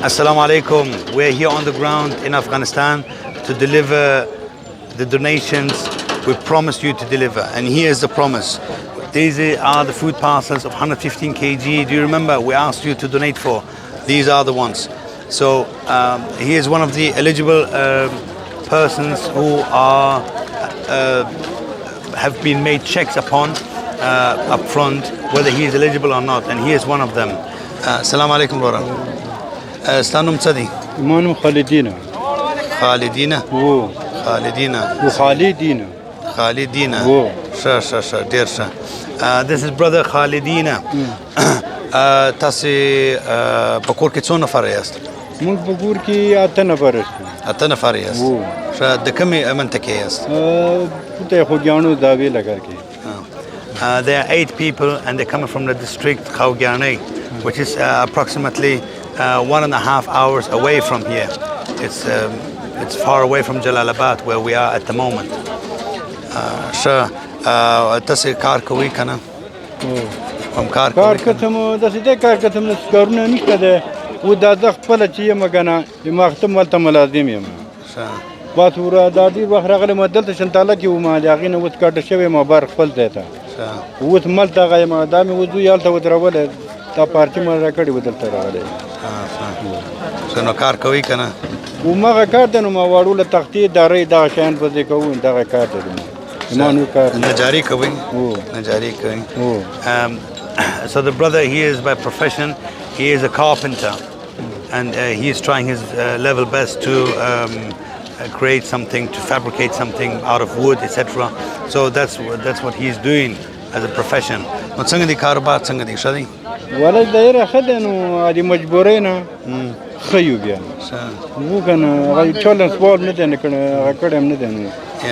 Assalamu alaikum. We're here on the ground in Afghanistan to deliver the donations we promised you to deliver. And here's the promise. These are the food parcels of 115 kg. Do you remember we asked you to donate for? These are the ones. So he is one of the eligible persons who are have been made checks upon up front whether he is eligible or not, and he is one of them. Assalamu alaikum Laura. Stanum Sadi. Manum Khalidina. Khalidina. Oh. Khalidina. Khalidina. Khalidina. Oh. Sure, dear sir. This is brother Khalidina. تاسي بکور کې څو نفر یاست؟ موږ په کور کې اته نفر یو. اته نفر یاست. ښه د کومې منطقې یاست؟ ته خوږیانو داوی لګر کې. There are 8 people and they're coming from the district Khawgyane, which is approximately 1.5 hours away from here. It's far away from Jalalabad where we are at the moment. Sure. تاسي کار کوي کنه؟ هم کار کوم د سیده کار کوم نس کارونه نشته ده و د خپل چې مګنه ما ختم ولته ملازم یم بات ورا د دې وخت راغله مدلته شنتاله کې و ما لاغینه وت کاټ شوی ما بار خپل دیتا وت ملته غي ما دامه وځو یالته ودرول تا پارچې ما راکړی ودلته راغله نو کار کوي کنه و ما کار دنه ما واړو له تختی داري دا شان په دې کوو دا کار ده Najari Kawi. Najari Kawi. So the brother, he is by profession, he is a carpenter, and he is trying his level best to create something, to fabricate something out of wood, etc. So that's what he is doing as a profession. What sanga di karobar sanga di shadi? Wala daira khadanu adi majburina khayubiya. Wo kana gai cholan sport ne den kana akadem ne den.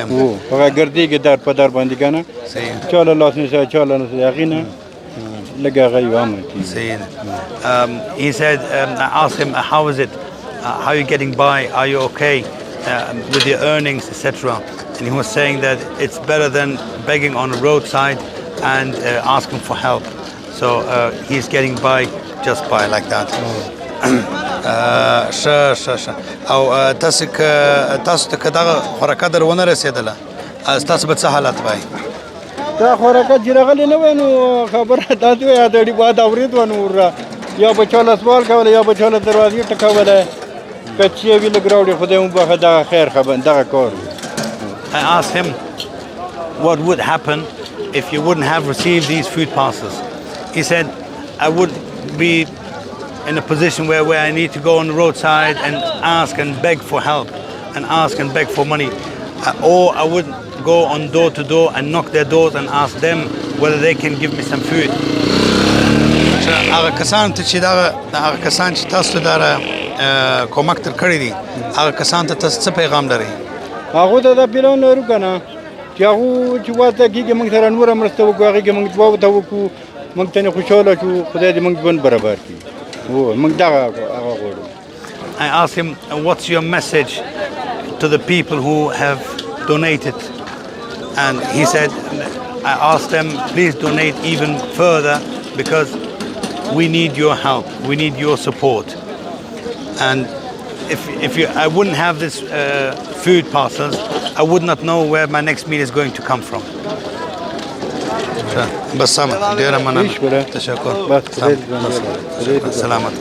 Wo aga gardi ke dar padar bandi kana. Chola losne sa chola no yaqina. Laga gai wamati. He said, I asked him, how is it? How are you getting by? Are you okay with your earnings, etc.? And he was saying that it's better than begging on the roadside and asking for help. So he's getting by just by like that. Sure. او تاسو ته دا خورکه درونه رسیدله تاسو به څه حالت وای دا خورکه جرغلی نه وینو خبره تاسو یا د دې بعد اورید ونو یا به چاله سوال کوله یا به چاله دروازې ټکوله کچې وی لګراوډي خدای مو به دا خیر خبر دا کار I asked him what would happen if you wouldn't have received these food parcels. He said I would be in a position where I need to go on the roadside and ask and beg for help and ask and beg for money, or I would go on door to door and knock their doors and ask them whether they can give me some food. هغه کسان ته چې دا هغه کسان چې تاسو دا کومک تر کړی دي هغه کسان ته تاسو څه پیغام لري هغه دا پیلون لرو کنه چې هغه چې واته کېږي موږ سره نور مرسته وکړو هغه موږ دواو ته وکړو موږ ته خوشاله شو خدای دې موږ ژوند برابر کړي I asked him, what's your message to the people who have donated? And he said, I asked them, please donate even further because we need your help, we need your support. And I wouldn't have this food parcels, I would not know where my next meal is going to come from. بس سلامت ډیره مننه تشکر بس سلامت